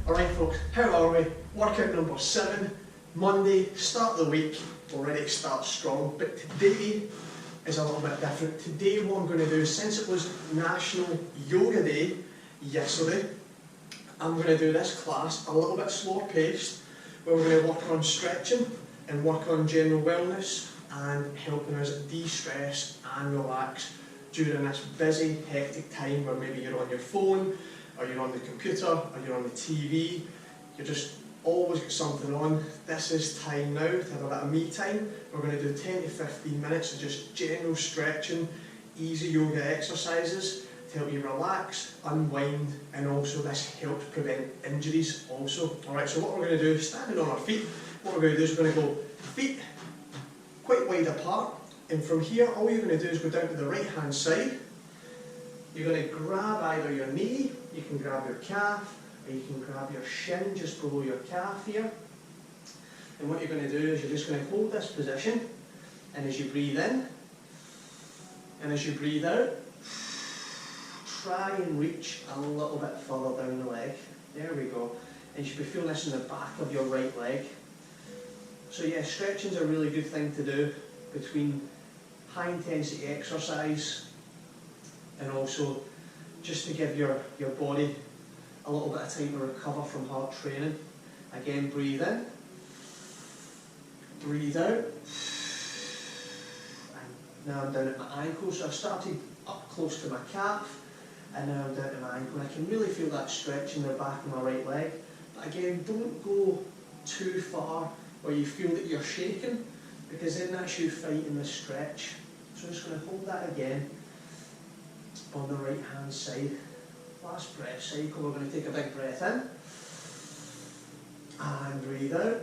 Alright folks, how are we? Workout number 7, Monday, start of the week. We're ready to start strong, but today is a little bit different. Today what I'm going to do, since it was National Yoga Day yesterday, I'm going to do this class a little bit slower paced, where we're going to work on stretching and work on general wellness and helping us de-stress and relax during this busy, hectic time where maybe you're on your phone, or you're on the computer, or you're on the TV, you're just always got something on. This is time now to have a bit of me time. We're going to do 10 to 15 minutes of just general stretching, easy yoga exercises to help you relax, unwind, and also this helps prevent injuries also. Alright, so what we're going to do, standing on our feet, what we're going to do is we're going to go feet quite wide apart, and from here all you're going to do is go down to the right hand side. You're going to grab either your knee, you can grab your calf, or you can grab your shin just below your calf here. And what you're going to do is you're just going to hold this position, and as you breathe in, and as you breathe out, try and reach a little bit further down the leg. There we go. And you should be feeling this in the back of your right leg. So yeah, stretching is a really good thing to do between high intensity exercise and also just to give your body a little bit of time to recover from hard training. Again, breathe in, breathe out, and now I'm down at my ankle. So I've started up close to my calf, and now I'm down to my ankle, and I can really feel that stretch in the back of my right leg. But again, don't go too far where you feel that you're shaking, because then that's you fighting the stretch. So I'm just going to hold that again on the right hand side. Last breath cycle, we're going to take a big breath in and breathe out.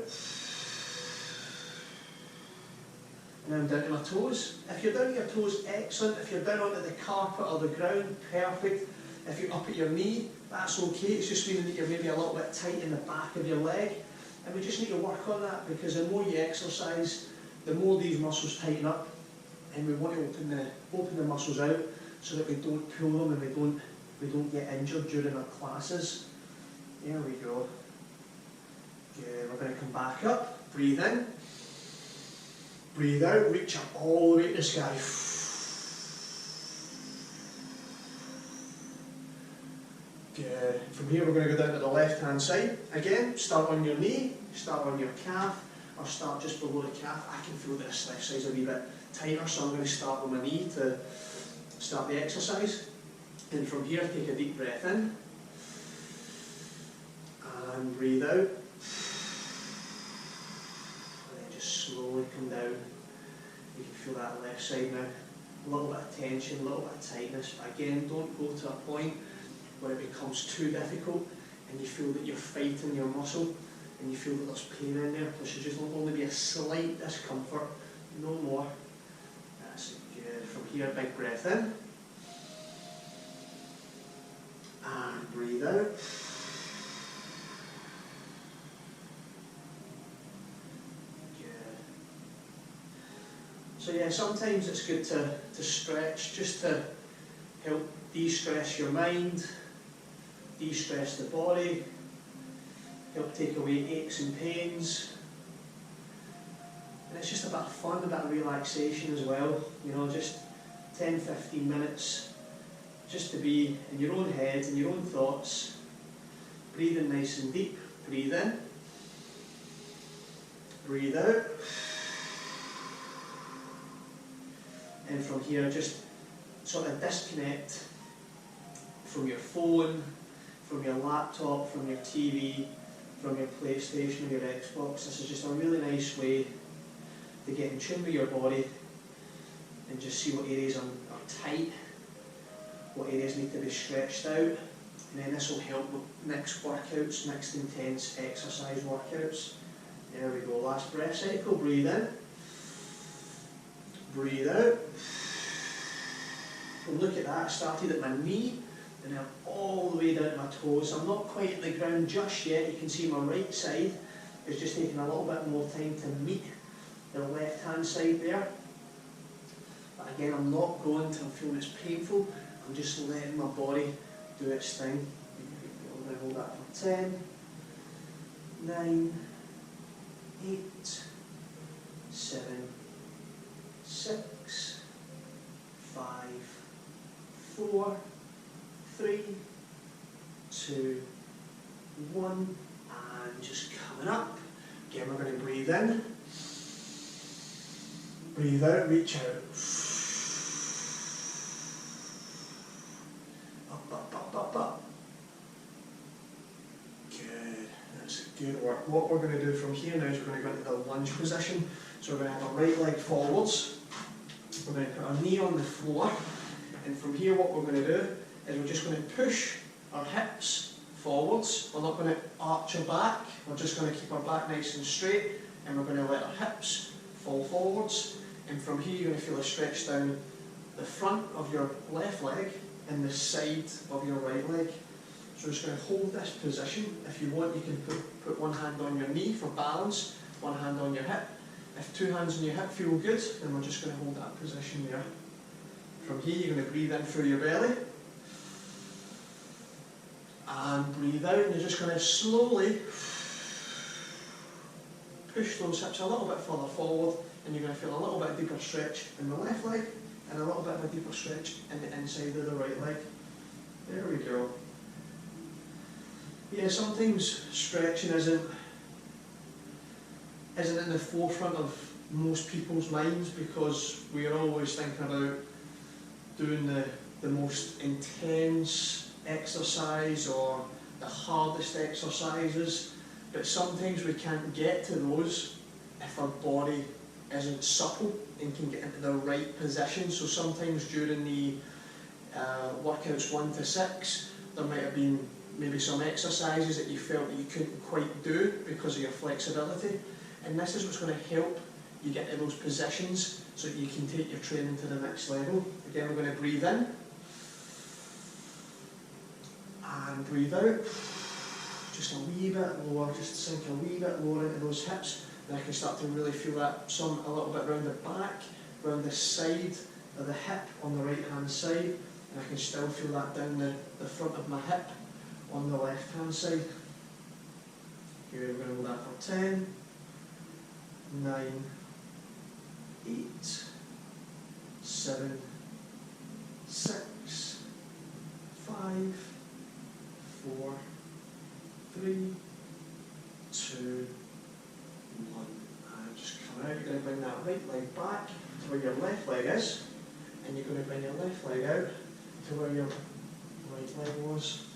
Now I'm down to my toes. If you're down to your toes, excellent. If you're down onto the carpet or the ground, perfect. If you're up at your knee, that's okay. It's just meaning that you're maybe a little bit tight in the back of your leg. And we just need to work on that, because the more you exercise, the more these muscles tighten up, and we want to open the muscles out so that we don't pull them and we don't get injured during our classes. There we go. Good. We're going to come back up, breathe in, breathe out, reach up all the way to the sky. Good. From here we're going to go down to the left hand side. Again, start on your knee, start on your calf, or start just below the calf. I can feel this left side's a wee bit tighter, so I'm going to start on my knee to start the exercise. And from here, take a deep breath in and breathe out, and then just slowly come down. You can feel that left side now, a little bit of tension, a little bit of tightness, but again, don't go to a point where it becomes too difficult and you feel that you're fighting your muscle and you feel that there's pain in there. There should just only be a slight discomfort, no more. That's it. Good. From here, big breath in and breathe out. Good. So yeah, sometimes it's good to stretch just to help de-stress your mind, de-stress the body, help take away aches and pains. And it's just a bit of fun, a bit of relaxation as well. You know, just 10-15 minutes just to be in your own head, in your own thoughts, breathing nice and deep. Breathe in, breathe out, and from here just sort of disconnect from your phone, from your laptop, from your TV, from your PlayStation or your Xbox. This is just a really nice way to get in tune with your body and just see what areas are tight, what areas need to be stretched out, and then this will help with next workouts, next intense exercise workouts. There we go, last breath cycle, breathe in, breathe out. And look at that, I started at my knee and now all the way down to my toes. I'm not quite at the ground just yet. You can see my right side is just taking a little bit more time to meet the left hand side there. But again, I'm not going till I'm feeling it's painful. I'm just letting my body do its thing. I'm going to hold that for 10, 9, 8, 7, 6, 5, 4, 3, 2, 1, and just coming up. Again, we're going to breathe in, breathe out, reach out. Up, up, up, up, up. Good, that's good work. What we're going to do from here now is we're going to go into the lunge position. So we're going to have our right leg forwards, we're going to put our knee on the floor, and from here what we're going to do is we're just going to push our hips forwards. We're not going to arch our back, we're just going to keep our back nice and straight, and we're going to let our hips fall forwards. And from here you're going to feel a stretch down the front of your left leg and the side of your right leg. So we're just going to hold this position. If you want, you can put one hand on your knee for balance, one hand on your hip. If two hands on your hip feel good, then we're just going to hold that position there. From here you're going to breathe in through your belly. And breathe out, and you're just going to slowly push those hips a little bit further forward, and you're going to feel a little bit deeper stretch in the left leg, and a little bit of a deeper stretch in the inside of the right leg. There we go. Yeah, sometimes stretching isn't in the forefront of most people's minds because we are always thinking about doing the most intense exercise or the hardest exercises, but sometimes we can't get to those if our body isn't supple and can get into the right position. So sometimes during the workouts 1 to 6, there might have been maybe some exercises that you felt that you couldn't quite do because of your flexibility, and this is what's going to help you get to those positions so that you can take your training to the next level. Again, we're going to breathe in and breathe out, just a wee bit lower, just sink a wee bit lower into those hips. Then I can start to really feel that a little bit around the back, around the side of the hip on the right hand side, and I can still feel that down the front of my hip on the left hand side. Here we're going to hold that for 10, 9, 8, 7, 6, 5, 4, 3, 2, 1. And just come out. You're going to bring that right leg back to where your left leg is, and you're going to bring your left leg out to where your right leg was.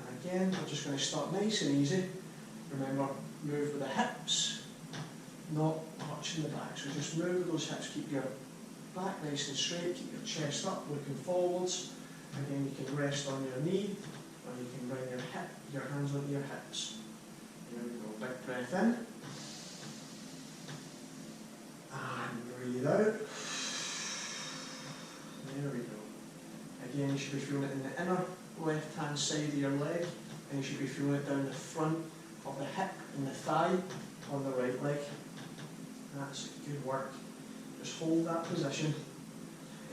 And again, we're just going to start nice and easy. Remember, move with the hips, not arching the back. So just move with those hips, keep your back nice and straight, keep your chest up, looking forwards. Again, you can rest on your knee, or you can bring your hands onto your hips. There we go, big breath in. And breathe out. There we go. Again, you should be feeling it in the inner left hand side of your leg, and you should be feeling it down the front of the hip and the thigh on the right leg. That's good work. Just hold that position.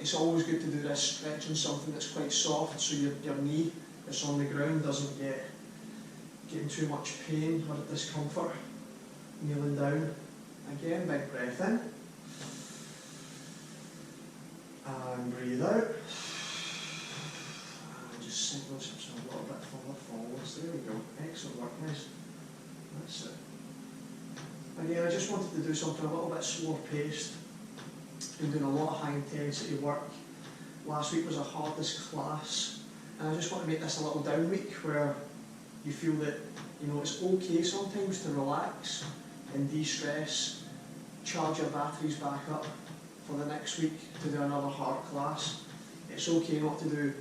It's always good to do this stretching something that's quite soft so your knee that's on the ground doesn't get in too much pain or discomfort. Kneeling down. Again, big breath in. And breathe out. And just sink those hips a little bit further forwards. There we go. Excellent work, guys. That's it. Again, I just wanted to do something a little bit slower paced. Been doing a lot of high intensity work. Last week was our hardest class, and I just want to make this a little down week where you feel that it's okay sometimes to relax and de-stress, charge your batteries back up for the next week to do another hard class. It's okay not to do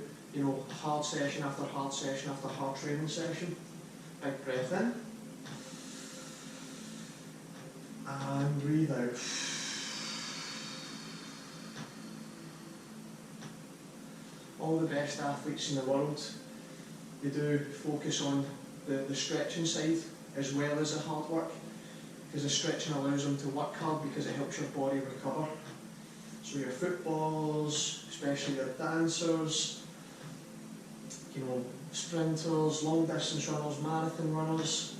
hard session after hard session after hard training session. Big breath in and breathe out. All the best athletes in the world, they do focus on the stretching side as well as the hard work, because the stretching allows them to work hard because it helps your body recover. So your footballers, especially your dancers, sprinters, long distance runners, marathon runners,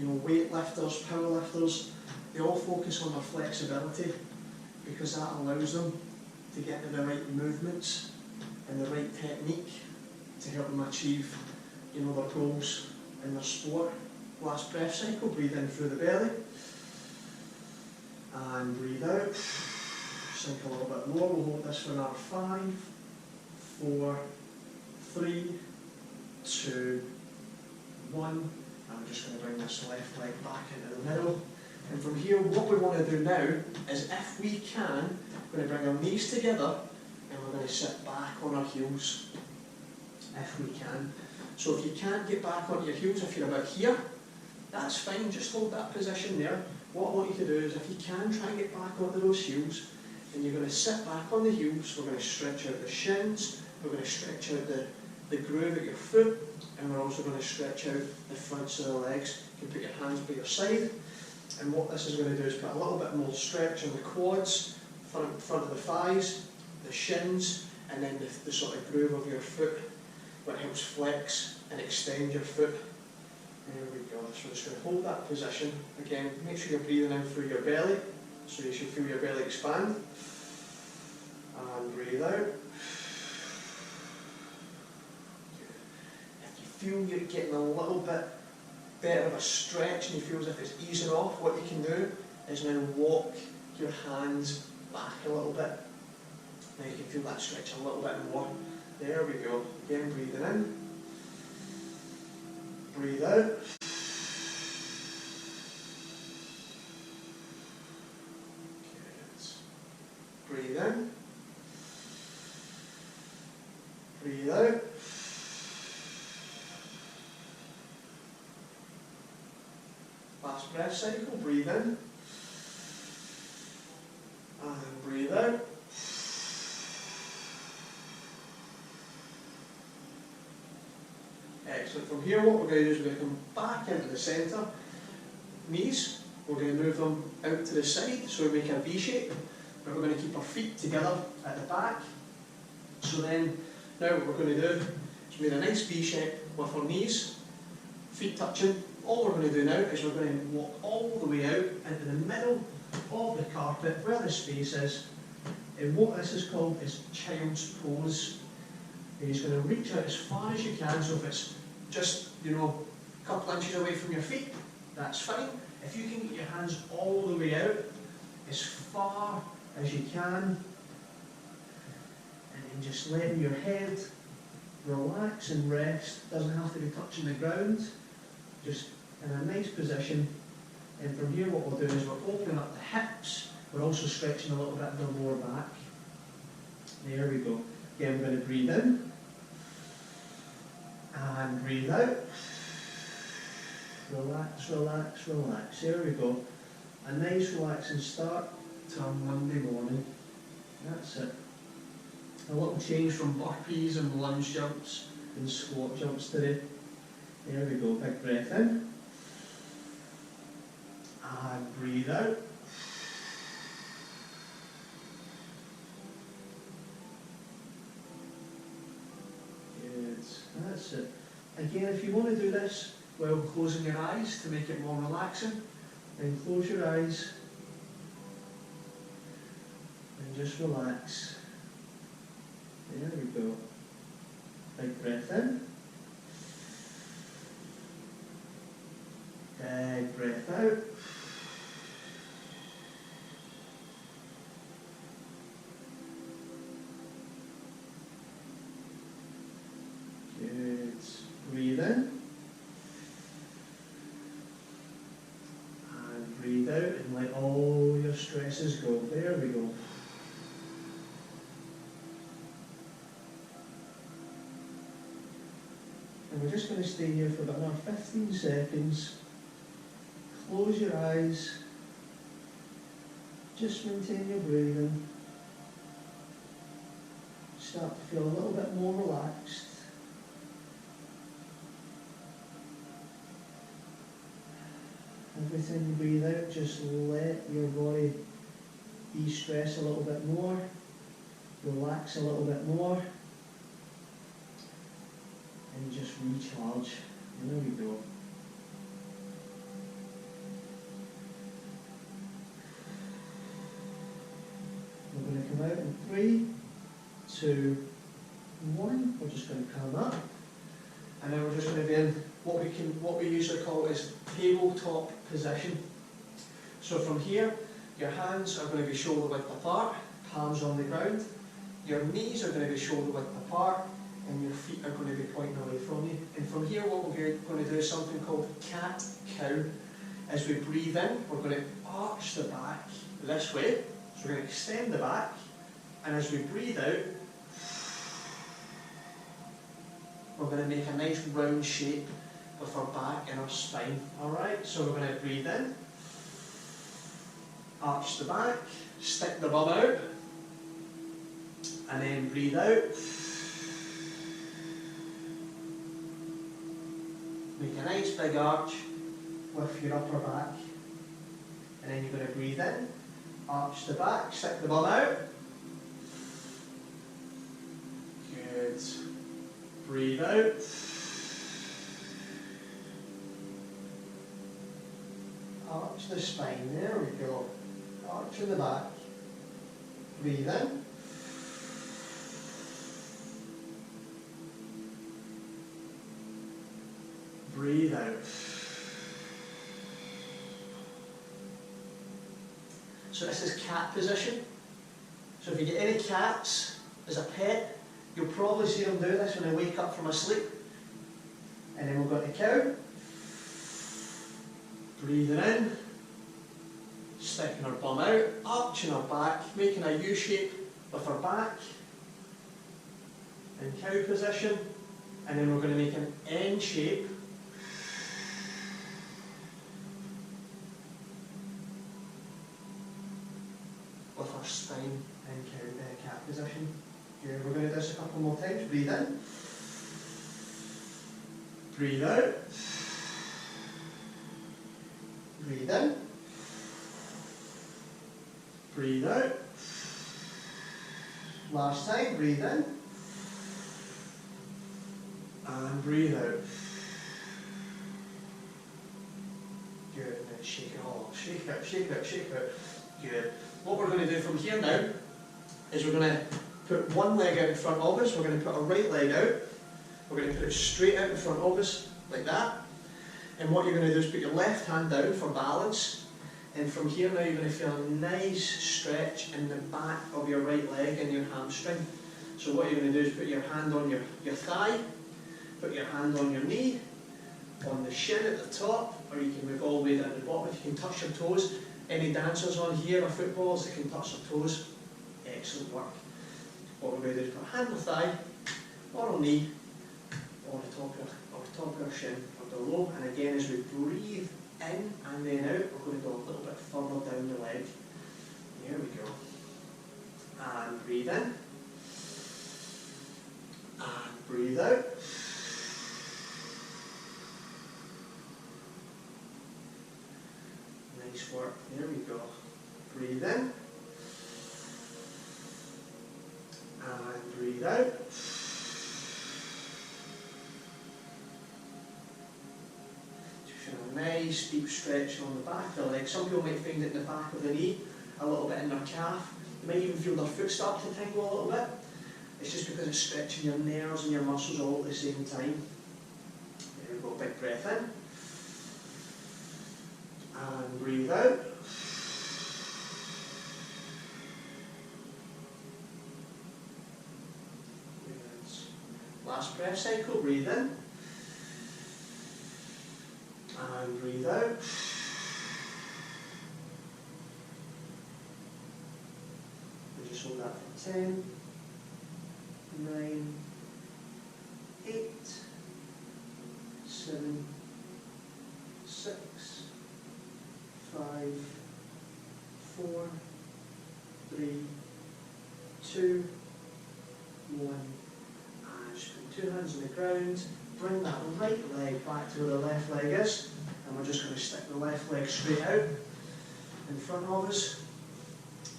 you know, weight lifters, power lifters, they all focus on their flexibility because that allows them to get into the right movements and the right technique to help them achieve, you know, their goals in their sport. Last breath cycle, breathe in through the belly and breathe out. Sink a little bit more. We'll hold this for another 5, 4, 3, 2, 1. And we're just going to bring this left leg back into the middle. And from here, what we want to do now is, if we can, we're going to bring our knees together and we're going to sit back on our heels, if we can. So if you can't get back onto your heels, if you're about here, that's fine, just hold that position there. What I want you to do is, if you can, try and get back onto those heels, and you're going to sit back on the heels. We're going to stretch out the shins, we're going to stretch out the groove at your foot, and we're also going to stretch out the fronts of the legs. You can put your hands by your side, and what this is going to do is put a little bit more stretch on the quads, front of the thighs, the shins, and then the sort of groove of your foot, what helps flex and extend your foot. There we go. So we're just going to hold that position. Again, make sure you're breathing in through your belly, so you should feel your belly expand. And breathe out. If you feel you're getting a little bit better of a stretch and you feel as if it's easing off, what you can do is now walk your hands back a little bit. Now you can feel that stretch a little bit more. There we go. Again, breathing in. Breathe out. Good. Breathe in. Breathe out. Last breath cycle. Breathe in. And breathe out. Excellent. From here, what we're going to do is we're going to come back into the centre. Knees, we're going to move them out to the side, so we make a V shape. But we're going to keep our feet together at the back. So then, now what we're going to do is make a nice V shape with our knees, feet touching. All we're going to do now is we're going to walk all the way out into the middle of the carpet where the space is. And what this is called is child's pose. And you're going to reach out as far as you can, so if it's just, you know, a couple inches away from your feet, that's fine. If you can get your hands all the way out, as far as you can, and then just letting your head relax and rest. Doesn't have to be touching the ground, just in a nice position. And from here what we'll do is we're opening up the hips, we're also stretching a little bit of the lower back. There we go. Again, we're going to breathe in and breathe out. Relax, relax, relax. There we go. A nice relaxing start to our Monday morning. That's it. A little change from burpees and lunge jumps and squat jumps today. There we go. Big breath in. And breathe out. Good. That's it. Again, if you want to do this while closing your eyes to make it more relaxing, then close your eyes and just relax. There we go. Big breath in. Big breath out. Good. Breathe in. And breathe out and let all your stresses go. There we go. And we're just going to stay here for about another 15 seconds. Close your eyes. Just maintain your breathing. Start to feel a little bit more relaxed. Every time you breathe out, just let your body de-stress a little bit more, relax a little bit more, and just recharge. There we go. 2, 1. We're just going to calm that. And then we're just going to be in what we usually call is tabletop position. So from here, your hands are going to be shoulder width apart, palms on the ground. Your knees are going to be shoulder width apart, and your feet are going to be pointing away from you. And from here, what we're going to do is something called cat-cow. As we breathe in, we're going to arch the back this way. So we're going to extend the back, and as we breathe out, we're going to make a nice round shape with our back and our spine. Alright, so we're going to breathe in, arch the back, stick the bum out, and then breathe out. Make a nice big arch with your upper back. And then you're going to breathe in, arch the back, stick the bum out. Good. Breathe out. Arch the spine, there we go. Arch in the back. Breathe in. Breathe out. So this is cat position. So if you get any cats as a pet, you'll probably see them do this when they wake up from a sleep. And then we've got the cow. Breathing in, sticking our bum out, arching our back, making a U shape with our back. In cow position. And then we're going to make an N shape. With our spine in cat position. Here, we're going to do this a couple more times. Breathe in. Breathe out. Breathe in. Breathe out. Last time, breathe in. And breathe out. Good, and then shake it all off. Shake out, shake out, shake out. Good. What we're going to do from here now is we're going to put one leg out in front of us. We're going to put our right leg out. We're going to put it straight out in front of us, like that. And what you're going to do is put your left hand down for balance. And from here now you're going to feel a nice stretch in the back of your right leg and your hamstring. So what you're going to do is put your hand on your thigh, put your hand on your knee, on the shin at the top, or you can move all the way down to the bottom. If you can touch your toes, any dancers on here or footballers that can touch their toes, excellent work. What we're going to do is put a hand on the thigh, or on the knee, or on the top of our shin, or below. And again, as we breathe in and then out, we're going to go a little bit further down the leg. There we go. And breathe in. And breathe out. Nice work. There we go. Breathe in. And breathe out. A nice deep stretch on the back of the leg. Some people might find it in the back of the knee, a little bit in their calf. You might even feel their foot start to tingle a little bit. It's just because it's stretching your nerves and your muscles all at the same time. There we go, big breath in. And breathe out. Last breath cycle, breathe in. And breathe out. We just hold that for 10, 9, 8, 7, 6, 5, 4, 3, 2, 1. And just put 2 hands on the ground. Bring that right leg back to where the left leg is. And we're just going to stick the left leg straight out in front of us.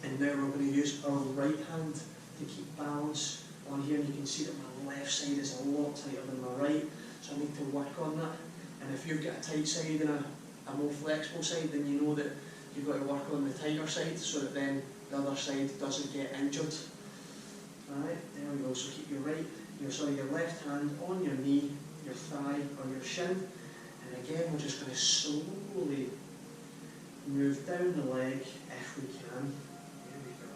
And now we're going to use our right hand to keep balance on here. And you can see that my left side is a lot tighter than my right, so I need to work on that. And if you've got a tight side and a more flexible side, then you know that you've got to work on the tighter side so that then the other side doesn't get injured. Right, there we go. So keep your your left hand on your knee, your thigh or your shin. And again, we're just going to slowly move down the leg if we can. There we go.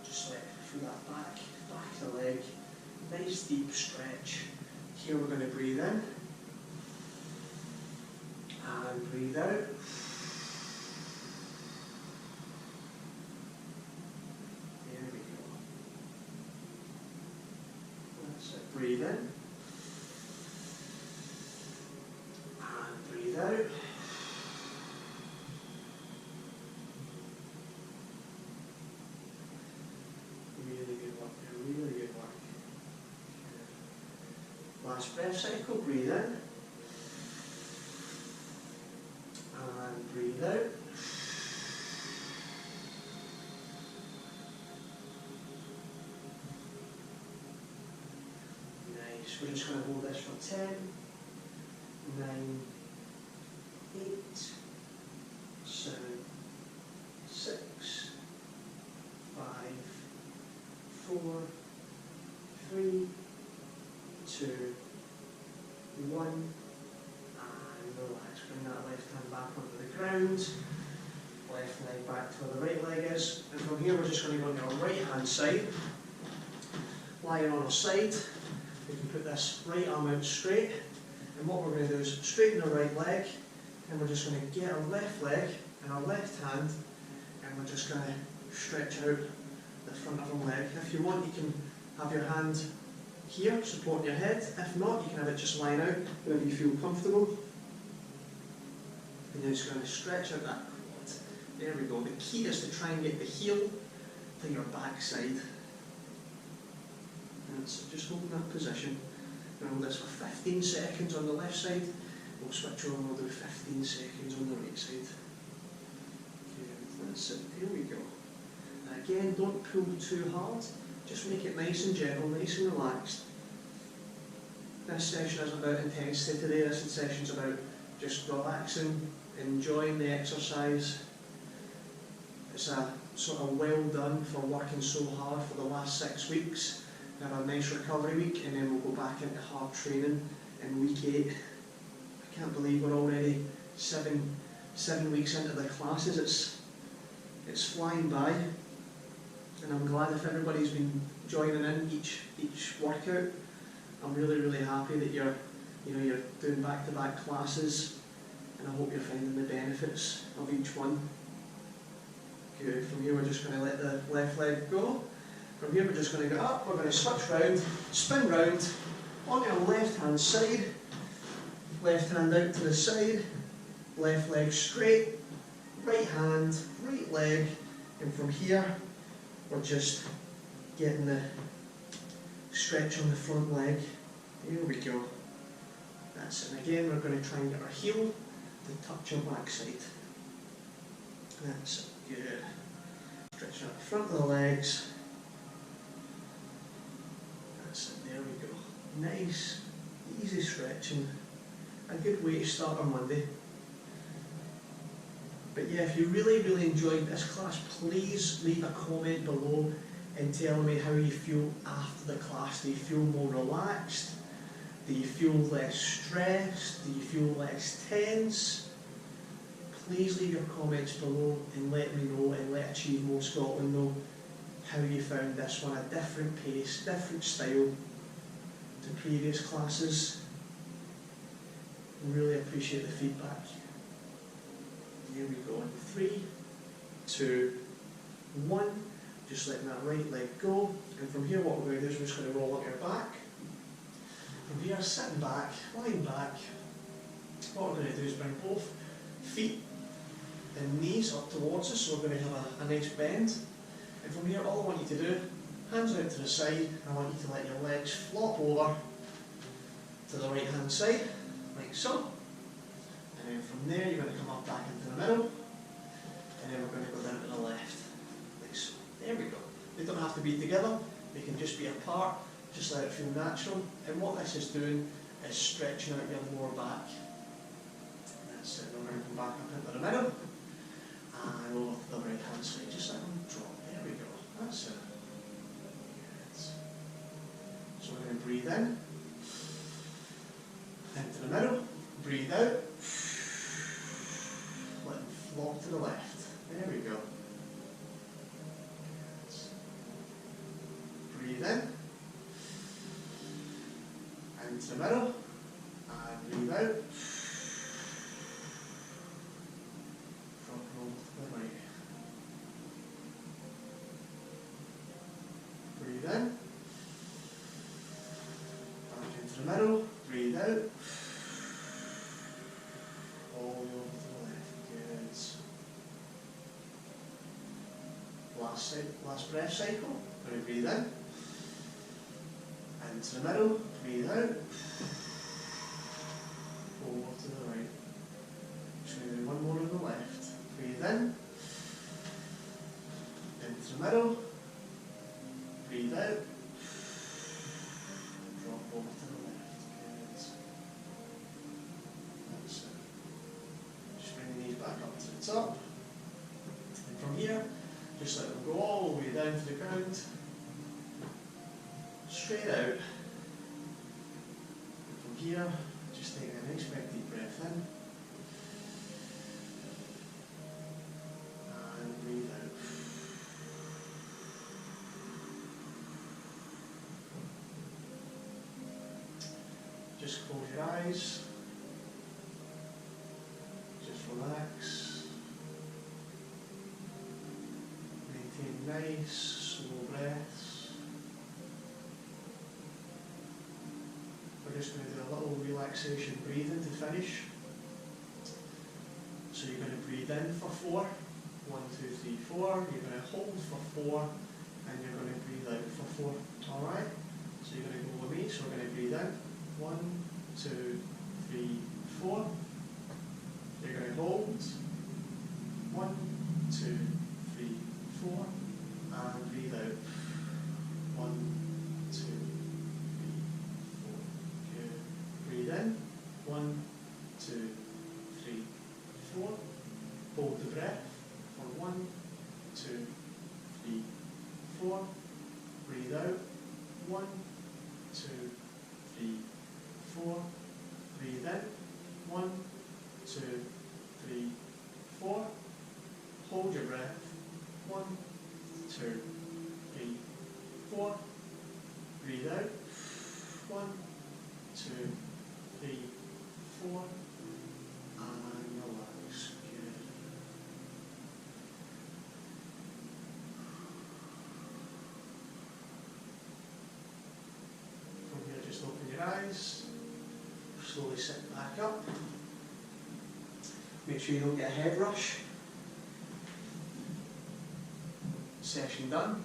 Just feel that back of the leg. Nice deep stretch. Here we're going to breathe in. And breathe out. There we go. That's it. Breathe in. And breathe out. Really good work there, really good work. Last breath cycle, breathe in. And breathe out. Nice. We're just going to hold this for 10, 9, 8, 7, 6, 5, 4, 3, 2, 1, and relax. Bring that left hand back onto the ground, left leg back to where the right leg is, and from here we're just going to go on our right hand side, lying on our side. We can put this right arm out straight, and what we're going to do is straighten our right leg, and we're just going to get our left leg and our left hand, and we're just going to stretch out the front of our leg. If you want, you can have your hand here supporting your head. If not, you can have it just lying out wherever you feel comfortable. And you're just going to stretch out that quad. There we go. The key is to try and get the heel to your back side. And so just hold that position. We'll hold this for 15 seconds on the left side. We'll switch over and we'll do 15 seconds on the right side. Okay, that's it. There we go. Again, don't pull too hard, just make it nice and gentle, nice and relaxed. This session isn't about intensity today, this session's about just relaxing, enjoying the exercise. It's a sort of well done for working so hard for the last 6 weeks. We have a nice recovery week and then we'll go back into hard training in week 8. I can't believe we're already seven weeks into the classes. It's flying by. And I'm glad if everybody's been joining in each workout. I'm really happy that you're doing back-to-back classes, and I hope you're finding the benefits of each one. Good. From here we're just going to let the left leg go. From here we're just going to go up. We're going to switch round, spin round onto our left hand side. Left hand out to the side. Left leg straight. Right hand, right leg, and from here we're just getting the stretch on the front leg. Here we go. That's it. And again, we're going to try and get our heel to touch our backside. That's it. Good. Stretching out the front of the legs. That's it. There we go. Nice, easy stretching. A good way to start our Monday. But yeah, if you really enjoyed this class, please leave a comment below and tell me how you feel after the class. Do you feel more relaxed? Do you feel less stressed? Do you feel less tense? Please leave your comments below and let me know, and let Achieve More Scotland know how you found this one. A different pace, different style to previous classes. I really appreciate the feedback. Here we go in 3, 2, 1. Just letting that right leg go. And from here what we're going to do is we're just going to roll on your back. From here, sitting back, lying back. What we're going to do is bring both feet and knees up towards us, so we're going to have a nice bend. And from here, all I want you to do, hands out to the side, I want you to let your legs flop over to the right hand side, like so. And then from there, you're going to come up back into the middle, and then we're going to go down to the left, like so. There we go. They don't have to be together, they can just be apart, just let it feel natural. And what this is doing is stretching out your lower back. That's it. We're going to come back up into the middle, and over to the right hand side, just let them drop. There we go. That's it. So we're going to breathe in, into the middle, breathe out, let them flop to the left. There we go. Breathe in, into the middle, and breathe out. Drop roll to the right. Breathe in, back into the middle, breathe out. All the way over to the left. Good. Last breath cycle. We're going to breathe in, into the middle, breathe out. Over to the right. Just going to do one more on the left. Breathe in, into the middle, breathe out. Drop over to the left. Good. That's it. Just bring the knees back up to the top. And from here, just let them go all the way down to the ground. Straight out. And from here, just take a nice big deep breath in. And breathe out. Just close your eyes. Just relax. Maintain nice, slow breaths. We're just going to do a little relaxation breathing to finish. So you're going to breathe in for 4. 1, 2, 3, 4. You're going to hold for 4. And you're going to breathe out for 4. Alright? So you're going to go with me. So we're going to breathe in. 1, 2, 3, 4. You're going to hold. 1, 2, 3, 4. And breathe out. 1, 2, 3, 4. Good. Breathe in. 1, 2, 3, 4. Hold the breath for 1, 2, 3, 4. Breathe out. 1, 2, 3, 4. Breathe in. 1, 2, 3, 4. Hold your breath. 1, 2, 3, 4. Breathe out. 1, 2, 3, 4. And relax. Good. From here, just open your eyes. Slowly sit back up. Make sure you don't get a head rush. Session done.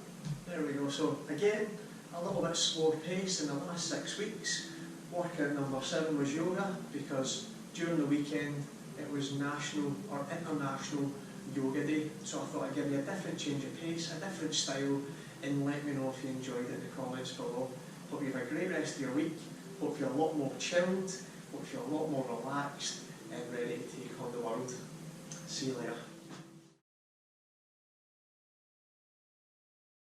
There we go. So again, a little bit slower pace in the last 6 weeks. Workout number 7 was yoga because during the weekend it was national or international yoga day. So I thought I'd give you a different change of pace, a different style, and let me know if you enjoyed it in the comments below. Hope you have a great rest of your week. Hope you're a lot more chilled. Hope you're a lot more relaxed and ready to take on the world. See you later.